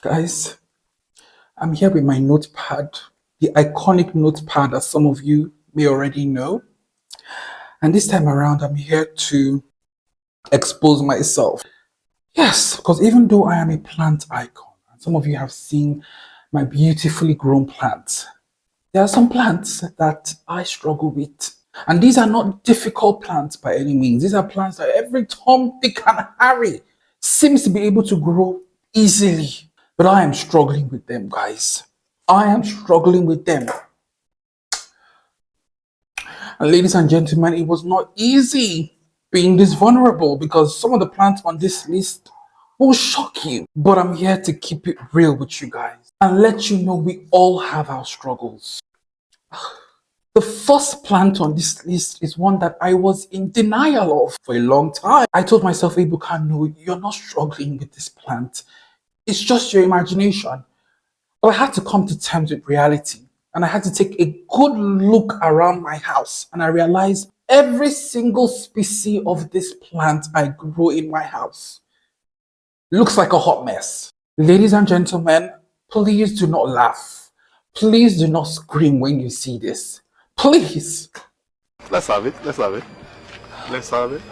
Guys, I'm here with my notepad, the iconic notepad as some of you may already know. And this time around, I'm here to expose myself. Yes, because even though I am a plant icon, and some of you have seen my beautifully grown plants, there are some plants that I struggle with. And these are not difficult plants by any means. These are plants that every Tom, Dick, and Harry seems to be able to grow easily. But I am struggling with them, guys. I am struggling with them. And ladies and gentlemen, it was not easy being this vulnerable because some of the plants on this list will shock you. But I'm here to keep it real with you guys and let you know we all have our struggles. The first plant on this list is one that I was in denial of for a long time. I told myself, Ebuka, no, you're not struggling with this plant. It's just your imagination. But I had to come to terms with reality. And I had to take a good look around my house. And I realized every single species of this plant I grow in my house looks like a hot mess. Ladies and gentlemen, please do not laugh. Please do not scream when you see this. Please. Let's have it. Let's have it. Let's have it.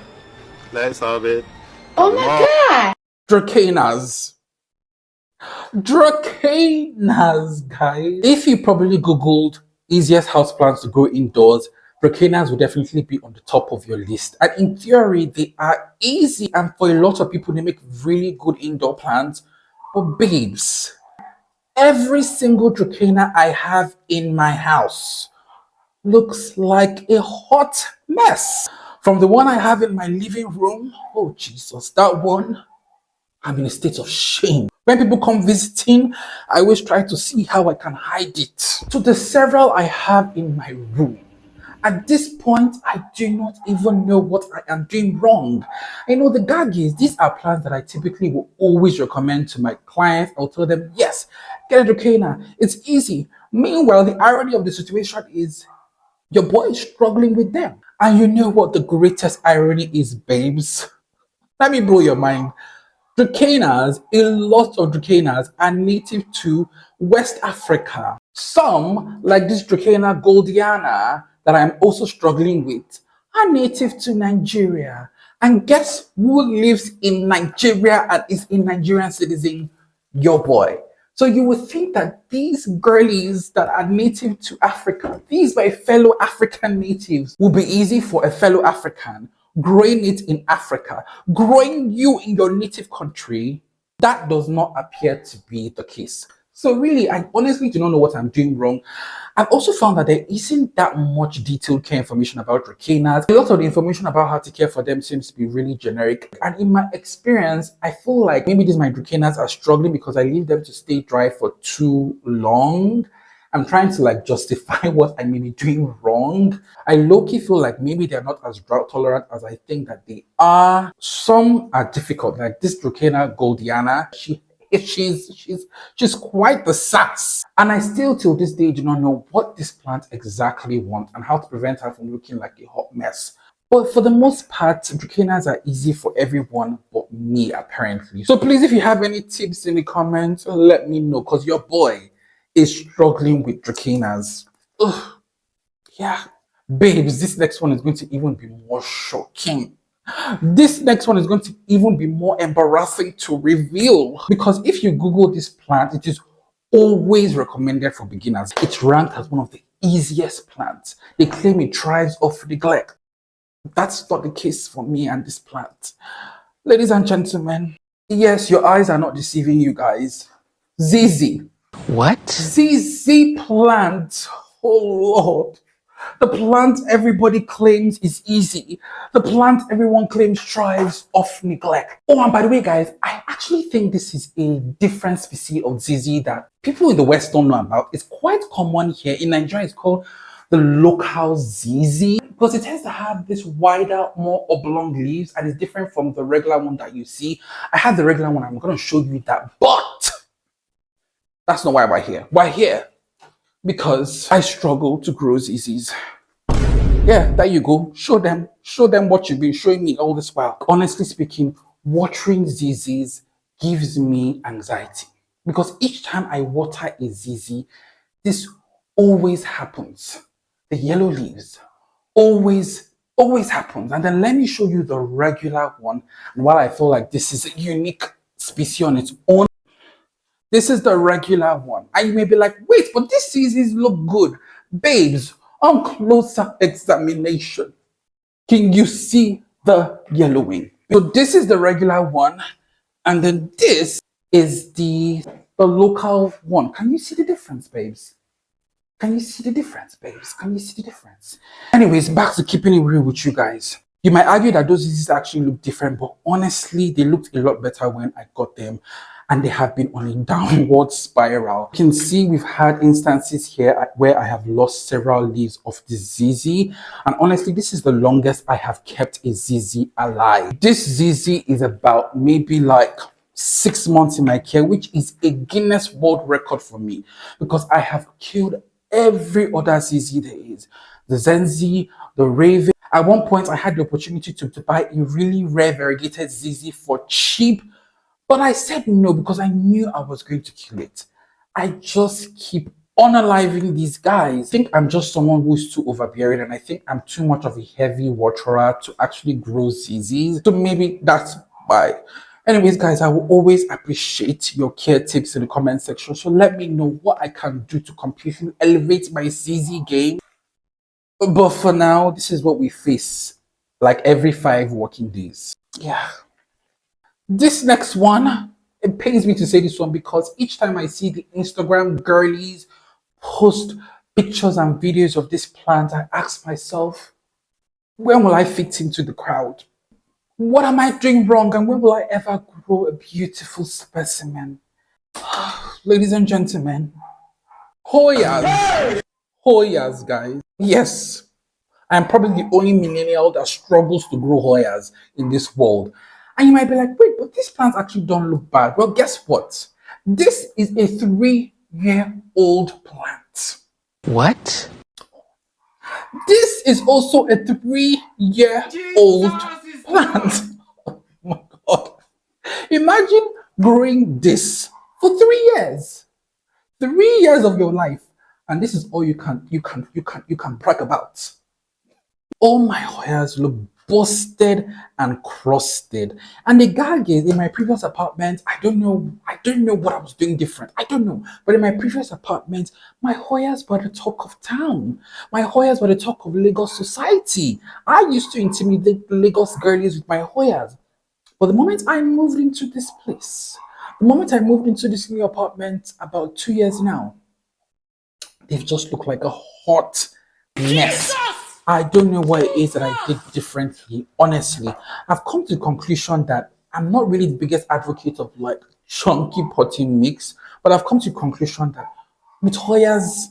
Let's have it. Oh my God. Dracaenas. Dracaenas, guys. If you probably Googled easiest houseplants to grow indoors, Dracaenas will definitely be on the top of your list. And in theory, they are easy. And for a lot of people, they make really good indoor plants. But babes, every single Dracaena I have in my house looks like a hot mess. From the one I have in my living room, oh Jesus, that one, I'm in a state of shame. When people come visiting, I always try to see how I can hide it. To the several I have in my room, at this point, I do not even know what I am doing wrong. I know the gag is, these are plants that I typically will always recommend to my clients. I'll tell them, yes, get a Dracaena. It's easy. Meanwhile, the irony of the situation is, your boy is struggling with them. And you know what the greatest irony is, babes? Let me blow your mind. Dracaenas, a lot of Dracaenas are native to West Africa. Some, like this Dracaena goldiana that I'm also struggling with, are native to Nigeria. And guess who lives in Nigeria and is a Nigerian citizen? Your boy. So you would think that these girlies that are native to Africa, these my fellow African natives, will be easy for a fellow African. Growing it in Africa, growing you in your native country, that does not appear to be the case. So really, I honestly do not know what I'm doing wrong. I've also found that there isn't that much detailed care information about Dracaenas. A lot of the information about how to care for them seems to be really generic. And in my experience, I feel like maybe these my Dracaenas are struggling because I leave them to stay dry for too long. I'm trying to justify what I may be doing wrong. I low-key feel like maybe they're not as drought tolerant as I think that they are. Some are difficult, like this Dracaena goldiana. She's quite the sass. And I still till this day do not know what this plant exactly wants and how to prevent her from looking like a hot mess. But for the most part, Dracaenas are easy for everyone but me, apparently. So please, if you have any tips in the comments, let me know, because your boy is struggling with Dracaenas. Ugh. Yeah. Babes, this next one is going to even be more shocking. This next one is going to even be more embarrassing to reveal. Because if you Google this plant, it is always recommended for beginners. It's ranked as one of the easiest plants. They claim it thrives off neglect. That's not the case for me and this plant. Ladies and gentlemen, yes, your eyes are not deceiving you guys. ZZ. What? ZZ plant. Oh Lord. The plant everybody claims is easy. The plant everyone claims thrives off neglect. Oh, and by the way, guys, I actually think this is a different species of ZZ that people in the West don't know about. It's quite common here. In Nigeria, it's called the local ZZ because it tends to have this wider, more oblong leaves and it's different from the regular one that you see. I have the regular one. I'm going to show you that. But that's not why we're here. We're here because I struggle to grow ZZs. Yeah, there you go. Show them what you've been showing me all this while. Honestly speaking, watering ZZs gives me anxiety. because each time I water a ZZ, this always happens. The yellow leaves always happens. And then let me show you the regular one. And while I feel like this is a unique species on its own, this is the regular one. And you may be like, wait, but these ZZs look good. Babes, on closer examination, can you see the yellowing? So this is the regular one, and then this is the local one. Can you see the difference, babes? Can you see the difference, babes? Can you see the difference? Anyways, back to keeping it real with you guys. You might argue that those diseases actually look different, but honestly, they looked a lot better when I got them, and they have been on a downward spiral. You can see we've had instances here where I have lost several leaves of the ZZ, and honestly, this is the longest I have kept a ZZ alive. This ZZ is about maybe like 6 months in my care, which is a Guinness World Record for me, because I have killed every other ZZ there is. The Zenzi, the Raven. At one point, I had the opportunity to buy a really rare variegated ZZ for cheap, but I said no because I knew I was going to kill it. I just keep unaliving these guys. I think I'm just someone who's too overbearing, and I think I'm too much of a heavy waterer to actually grow ZZs. So maybe that's why. Anyways, guys, I will always appreciate your care tips in the comment section. So let me know what I can do to completely elevate my ZZ game. But for now, this is what we face like every 5 working days. Yeah. This next one, it pains me to say this one because each time I see the Instagram girlies post pictures and videos of this plant, I ask myself, when will I fit into the crowd? What am I doing wrong, and when will I ever grow a beautiful specimen? Ladies and gentlemen, Hoyas. Hoyas, guys. Yes, I'm probably the only millennial that struggles to grow Hoyas in this world. And you might be like, wait, but these plants actually don't look bad. Well, guess what? This is a 3-year-old plant. What? This is also a 3-year-old plant. Oh my God. Imagine growing this for 3 years. 3 years of your life. And this is all you can brag about. All my Hoyas look busted and crusted. And the gag is, in my previous apartment, I don't know what I was doing different. I don't know. But in my previous apartment, my Hoyas were the talk of town. My Hoyas were the talk of Lagos society. I used to intimidate the Lagos girlies with my Hoyas. But the moment I moved into this place, the moment I moved into this new apartment about 2 years now, they've just looked like a hot mess. I don't know what it is that I did differently. Honestly, I've come to the conclusion that I'm not really the biggest advocate of like chunky potting mix, but I've come to the conclusion that with Hoyas,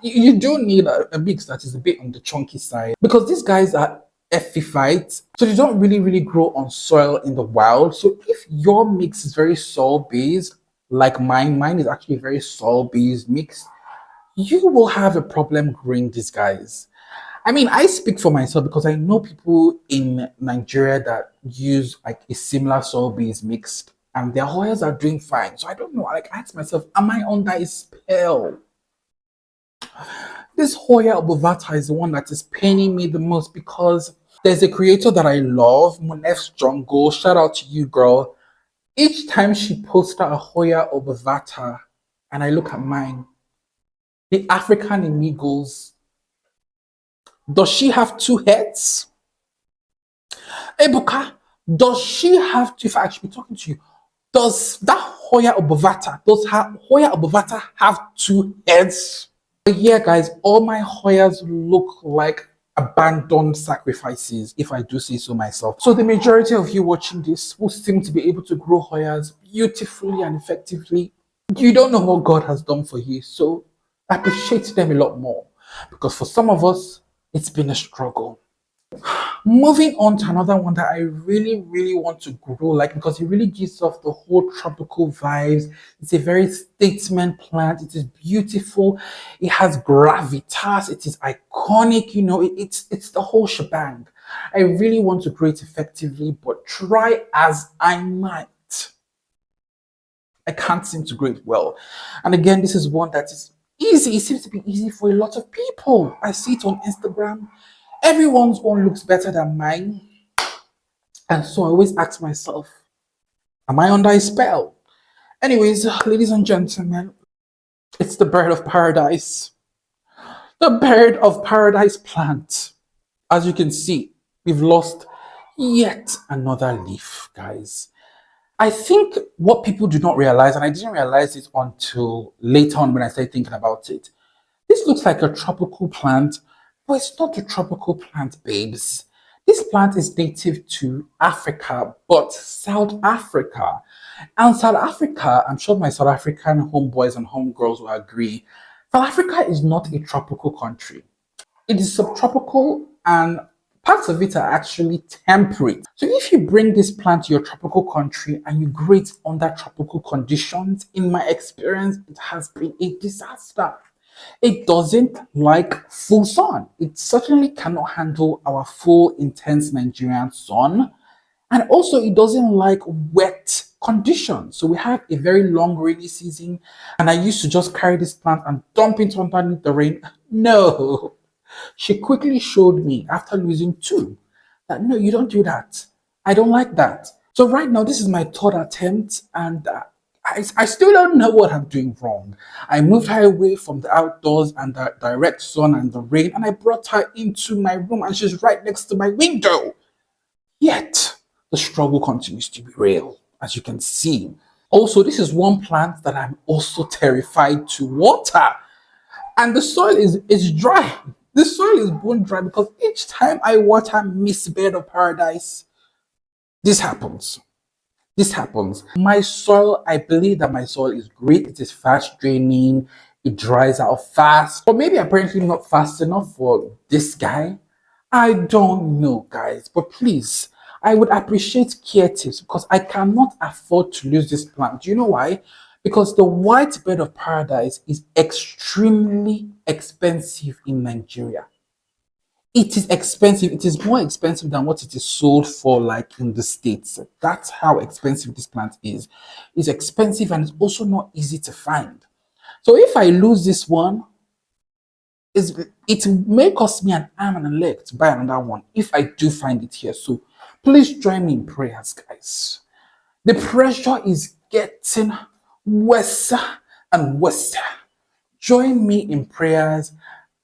you do need a mix that is a bit on the chunky side, because these guys are epiphytes, so they don't really grow on soil in the wild. So if your mix is very soil based, like mine is actually a very soil based mix, you will have a problem growing these guys. I mean, I speak for myself because I know people in Nigeria that use like a similar soil base mixed, and their Hoyas are doing fine. So I don't know. Like, I ask myself, am I under a spell? This Hoya obovata is the one that is paining me the most because there's a creator that I love, Monef's Jungle. Shout out to you, girl. Each time she posts a Hoya obovata, and I look at mine, the African amigos. Does she have 2 heads? Ebuka, does she have to, if I actually be talking to you, does that Hoya obovata, does her Hoya obovata have 2 heads? But yeah, guys, all my Hoyas look like abandoned sacrifices, if I do say so myself. So the majority of you watching this will seem to be able to grow Hoyas beautifully and effectively. You don't know what God has done for you, so appreciate them a lot more, because for some of us, it's been a struggle. Moving on to another one that I really want to grow, like, because it really gives off the whole tropical vibes. It's a very statement plant. It is beautiful. It has gravitas. It is iconic. You know, it's the whole shebang. I really want to grow it effectively, but try as I might, I can't seem to grow it well. And again, this is one that is easy. It seems to be easy for a lot of people. I see it on Instagram. Everyone's one looks better than mine. And so I always ask myself, am I under a spell? Anyways, ladies and gentlemen, it's the bird of paradise. The bird of paradise plant. As you can see, we've lost yet another leaf, guys. I think what people do not realize, and I didn't realize it until later on when I started thinking about it, this looks like a tropical plant, but it's not a tropical plant, babes. This plant is native to Africa, but South Africa. And South Africa, I'm sure my South African homeboys and homegirls will agree, South Africa is not a tropical country. It is subtropical and parts of it are actually temperate. So if you bring this plant to your tropical country and you grow it under tropical conditions, in my experience, it has been a disaster. It doesn't like full sun. It certainly cannot handle our full intense Nigerian sun. And also it doesn't like wet conditions. So we have a very long rainy season and I used to just carry this plant and dump it underneath the rain. No. She quickly showed me after losing two that no, you don't do that. I don't like that. So right now, this is my third attempt, and I still don't know what I'm doing wrong. I moved her away from the outdoors and the direct sun and the rain, and I brought her into my room, and she's right next to my window. Yet, the struggle continues to be real, as you can see. Also, this is one plant that I'm also terrified to water. And the soil is dry. The soil is bone dry because each time I water Miss Bed of Paradise, this happens. This happens. My soil, I believe that my soil is great. It is fast draining. It dries out fast. Or maybe apparently not fast enough for this guy. I don't know, guys. But please, I would appreciate care tips because I cannot afford to lose this plant. Do you know why? Because the white bed of paradise is extremely expensive in Nigeria. It is expensive. It is more expensive than what it is sold for, like in the States. That's how expensive this plant is. It's expensive and it's also not easy to find. So if I lose this one, it may cost me an arm and a leg to buy another one if I do find it here. So please join me in prayers, guys. The pressure is getting worse and worse. Join me in prayers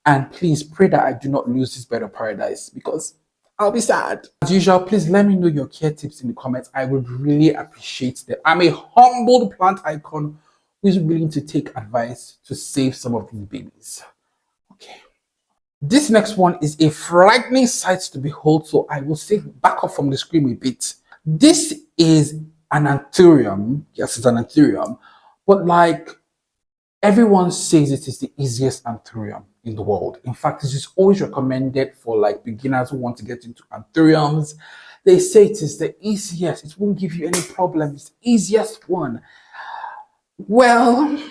and please pray that I do not lose this bed of paradise because I'll be sad. As usual, please let me know your care tips in the comments. I would really appreciate them. I'm a humbled plant icon who is willing to take advice to save some of these babies. Okay. This next one is a frightening sight to behold, so I will say back up from the screen a bit. This is an Anthurium. Yes, it's an Anthurium. But like everyone says it is the easiest Anthurium in the world. In fact, it is always recommended for like beginners who want to get into Anthuriums. They say it is the easiest. It won't give you any problems. The easiest one. Well,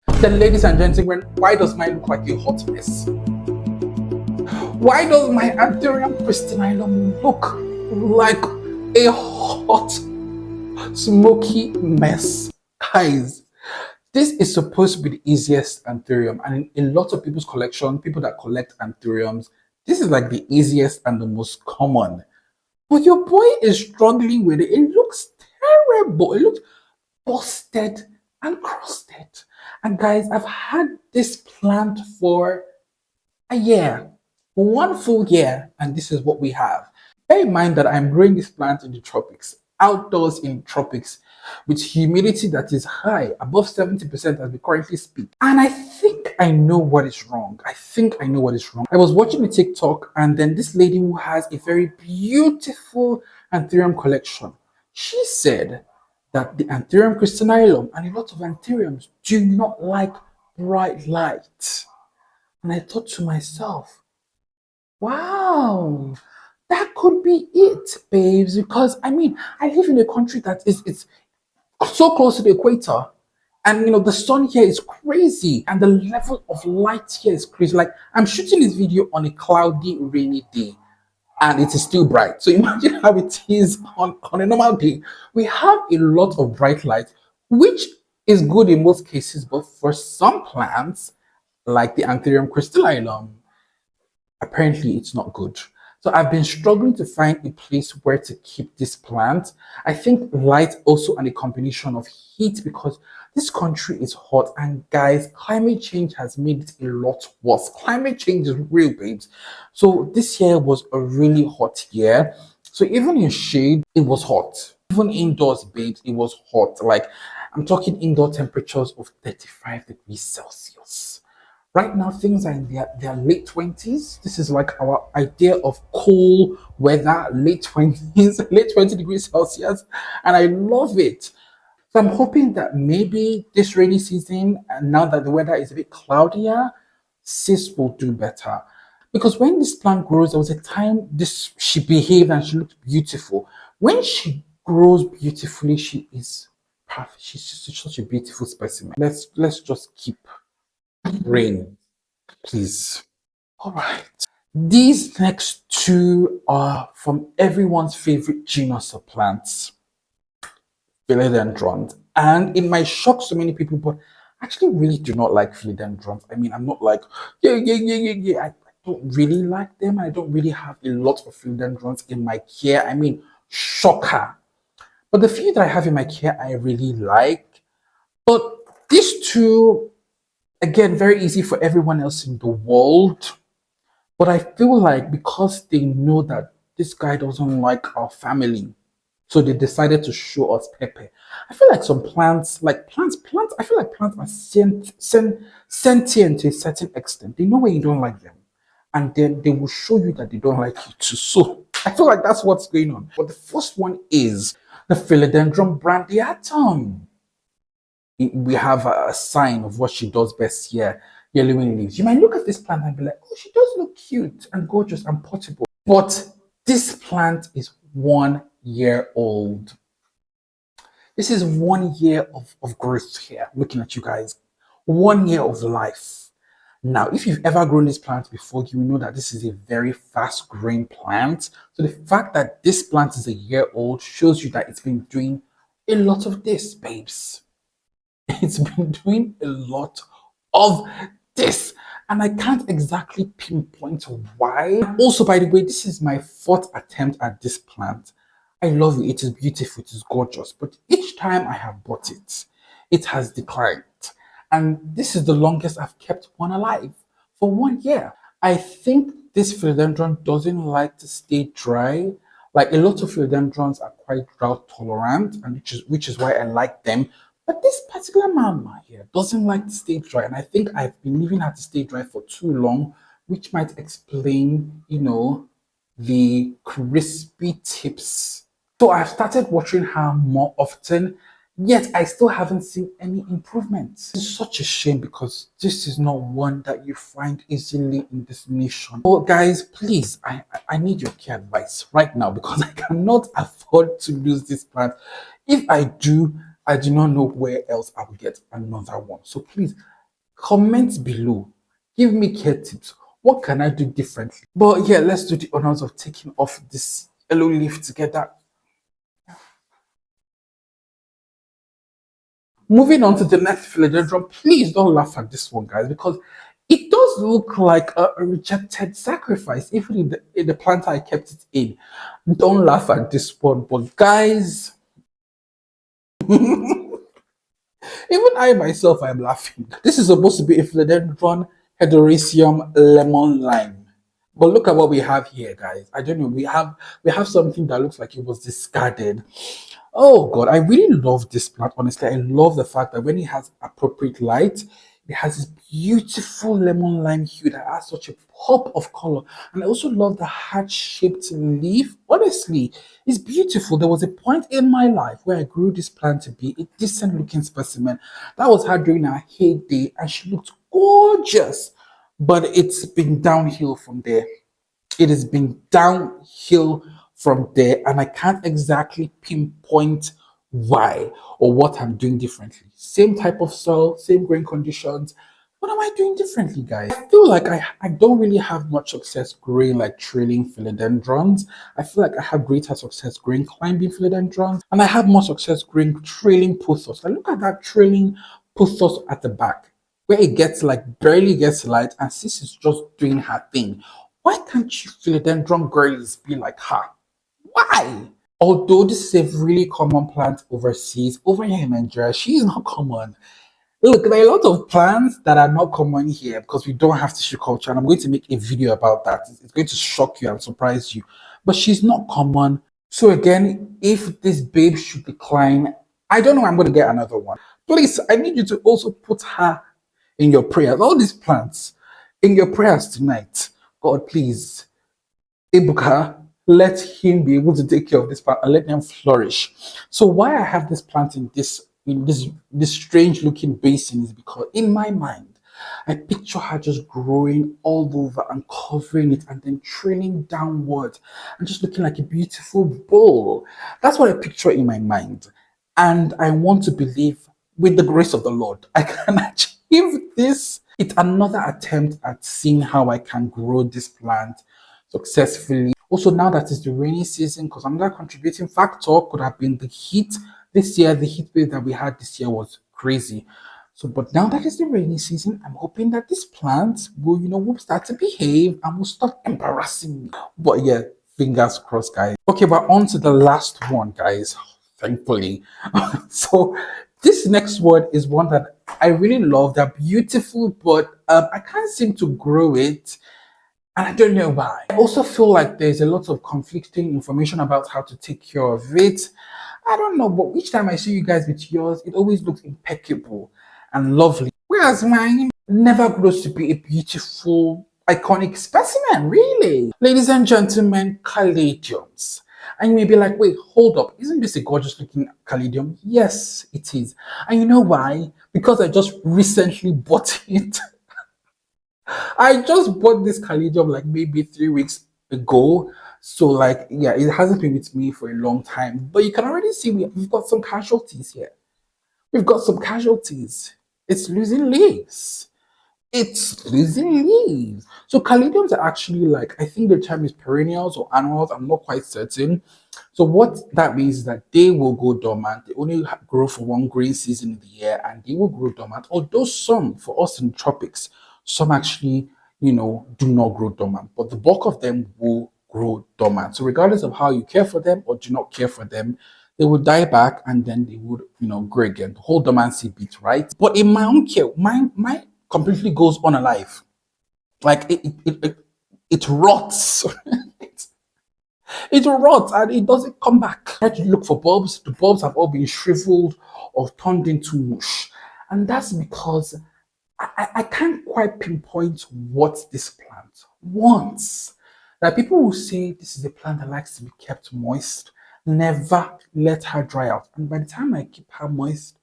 then ladies and gentlemen, why does mine look like a hot mess? Why does my Anthurium pristinilum look like a hot, smoky mess? Guys, this is supposed to be the easiest Anthurium, and in a lot of people's collection, people that collect Anthuriums, this is like the easiest and the most common. But your boy is struggling with it. It looks terrible. It looks busted and crusted. And guys, I've had this plant for a year, 1 full year, and this is what we have. Bear in mind that I'm growing this plant in the tropics, outdoors in tropics, with humidity that is high, above 70% as we currently speak. And I think I know what is wrong. I was watching a TikTok, and then this lady who has a very beautiful Anthurium collection, she said that the Anthurium crystallinum and a lot of Anthuriums do not like bright light. And I thought to myself, wow, that could be it, babes. Because I mean, I live in a country that is so close to the equator, and the sun here is crazy, and the level of light here is crazy. Like I'm shooting this video on a cloudy, rainy day, and it is still bright. So imagine how it is on a normal day. We have a lot of bright light, which is good in most cases, but for some plants, like the Anthurium crystallizum, apparently it's not good. So I've been struggling to find a place where to keep this plant. I think light also and a combination of heat because this country is hot and guys, climate change has made it a lot worse. Climate change is real, babes. So this year was a really hot year. So even in shade, it was hot. Even indoors, babes, it was hot. Like I'm talking indoor temperatures of 35 degrees Celsius. Right now, things are in their late 20s. This is like our idea of cool weather, late 20s, late 20 degrees Celsius. And I love it. So I'm hoping that maybe this rainy season, and now that the weather is a bit cloudier, sis will do better. Because when this plant grows, there was a time this she behaved and she looked beautiful. When she grows beautifully, she is perfect. She's just such a beautiful specimen. Let's just keep praying, please. All right. These next two are from everyone's favorite genus of plants, Philodendrons. And it might shock so many people, but I actually really do not like Philodendrons. I mean, I'm not like, yeah. I don't really like them. I don't really have a lot of Philodendrons in my care. I mean, shocker. But the few that I have in my care, I really like. But these two, again, very easy for everyone else in the world. But I feel like because they know that this guy doesn't like our family, so they decided to show us Pepe. I feel like some plants, I feel like plants are sentient to a certain extent. They know when you don't like them, and then they will show you that they don't like you too. So I feel like that's what's going on. But the first one is the Philodendron brandiatum. We have a sign of what she does best here, yellowing leaves. You might look at this plant and be like, oh, she does look cute and gorgeous and portable. But this plant is 1 year old. This is 1 year of growth here, looking at you guys. 1 year of life. Now, if you've ever grown this plant before, you know that this is a very fast growing plant. So the fact that this plant is 1 year old shows you that it's been doing a lot of this, babes. It's been doing a lot of this. And I can't exactly pinpoint why. Also, by the way, this is my fourth attempt at this plant. I love it. It is beautiful. It is gorgeous. But each time I have bought it, it has declined. And this is the longest I've kept one alive for 1 year. I think this philodendron doesn't like to stay dry. Like a lot of philodendrons are quite drought tolerant, and which is why I like them. But this particular mama here doesn't like to stay dry, and I think I've been leaving her to stay dry for too long, which might explain, the crispy tips. So I've started watching her more often, yet I still haven't seen any improvements. It's such a shame because this is not one that you find easily in this nation. So guys, please, I need your care advice right now because I cannot afford to lose this plant. If I do, I do not know where else I will get another one. So please comment below. Give me care tips. What can I do differently? But yeah, let's do the honors of taking off this yellow leaf together. Moving on to the next philodendron, please don't laugh at this one, guys, because it does look like a rejected sacrifice, even in the plant I kept it in. Don't laugh at this one, but guys, even I myself, I'm laughing. This is supposed to be a philodendron hederaceum lemon lime. But look at what we have here, guys. I don't know. We have something that looks like it was discarded. Oh God, I really love this plant. Honestly, I love the fact that when it has appropriate light, it has this beautiful lemon lime hue that adds such a pop of color. And I also love the heart-shaped leaf. Honestly, it's beautiful. There was a point in my life where I grew this plant to be a decent looking specimen. That was her during her heyday, and she looked gorgeous. But it's been downhill from there. It has been downhill from there, and I can't exactly pinpoint why or what I'm doing differently. Same type of soil, same growing conditions, What am I doing differently, guys? I feel like I don't really have much success growing like trailing philodendrons. I feel like I have greater success growing climbing philodendrons, and I have more success growing trailing pothos. Like, look at that trailing pothos at the back, where it gets like barely gets light, and sis is just doing her thing. Why can't you philodendron girlies be like her? Why? Although this is a really common plant overseas, over here in Nigeria, she is not common. Look, there are a lot of plants that are not common here because we don't have tissue culture, and I'm going to make a video about that. It's going to shock you and surprise you. But she's not common. So again, if this babe should decline, I don't know, I'm going to get another one. Please, I need you to also put her in your prayers. All these plants in your prayers tonight. God, please. Ibuka, let him be able to take care of this plant and let them flourish. So why I have this plant in this strange looking basin is because in my mind, I picture her just growing all over and covering it and then trailing downward and just looking like a beautiful bowl. That's what I picture in my mind. And I want to believe with the grace of the Lord, I can achieve this. It's another attempt at seeing how I can grow this plant successfully. Also, now that it's the rainy season, because another contributing factor could have been the heat this year. The heat wave that we had this year was crazy. So, but now that it's the rainy season, I'm hoping that this plant will start to behave and will stop embarrassing me. But yeah, fingers crossed, guys. Okay, but on to the last one, guys. Thankfully. So, this next one is one that I really love. They're beautiful, but I can't seem to grow it. And I don't know why. I also feel like there's a lot of conflicting information about how to take care of it. I don't know, but each time I see you guys with yours, it always looks impeccable and lovely. Whereas mine never grows to be a beautiful, iconic specimen, really. Ladies and gentlemen, caladiums. And you may be like, wait, hold up. Isn't this a gorgeous looking caladium? Yes, it is. And you know why? Because I just recently bought it. I just bought this Caladium like maybe 3 weeks ago. So like yeah, it hasn't been with me for a long time. But you can already see we've got some casualties here. We've got some casualties. It's losing leaves. It's losing leaves. So caladiums are actually like, I think the term is perennials or annuals. I'm not quite certain. So what that means is that they will go dormant. They only grow for one growing season in the year, and they will grow dormant. Although some, for us in the tropics, some actually, do not grow dormant, but the bulk of them will grow dormant. So regardless of how you care for them or do not care for them, they would die back and then they would, grow again. The whole dormancy bit, right? But in my own care, mine completely goes unalive. Like it rots. It rots and it doesn't come back. I had to look for bulbs. The bulbs have all been shriveled or turned into mush. And that's because I can't quite pinpoint what this plant wants. That people will say this is a plant that likes to be kept moist. Never let her dry out. And by the time I keep her moist,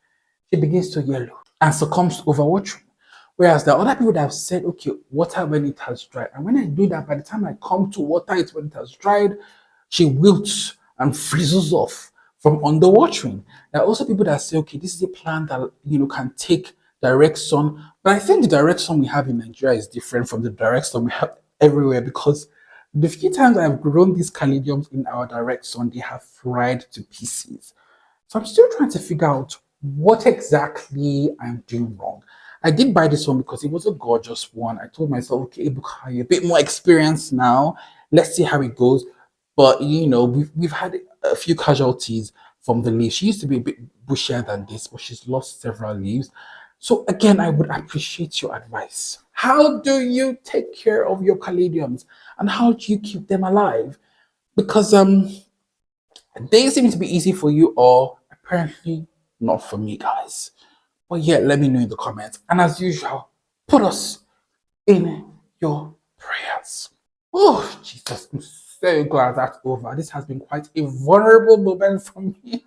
she begins to yellow and succumbs to overwatering. Whereas there are other people that have said, okay, water when it has dried. And when I do that, by the time I come to water it when it has dried, she wilts and freezes off from underwatering. There are also people that say, okay, this is a plant that can take direct sun. But I think the direct sun we have in Nigeria is different from the direct sun we have everywhere, because the few times I've grown these caladiums in our direct sun, they have fried to pieces. So I'm still trying to figure out what exactly I'm doing wrong. I did buy this one because it was a gorgeous one. I told myself, okay, Ibuka, you're a bit more experienced now. Let's see how it goes. But we've had a few casualties from the leaves. She used to be a bit bushier than this, but she's lost several leaves. So again, I would appreciate your advice. How do you take care of your caladiums and how do you keep them alive? Because they seem to be easy for you, or apparently not for me, guys. But yeah, let me know in the comments. And as usual, put us in your prayers. Oh, Jesus, I'm so glad that's over. This has been quite a vulnerable moment for me.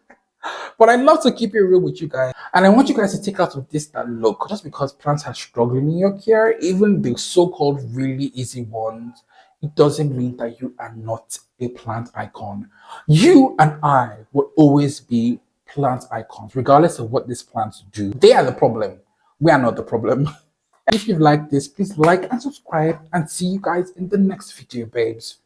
But I love to keep it real with you guys. And I want you guys to take out of this that look, just because plants are struggling in your care, even the so-called really easy ones, it doesn't mean that you are not a plant icon. You and I will always be plant icons, regardless of what these plants do. They are the problem. We are not the problem. And if you've liked this, please like and subscribe, and see you guys in the next video, babes.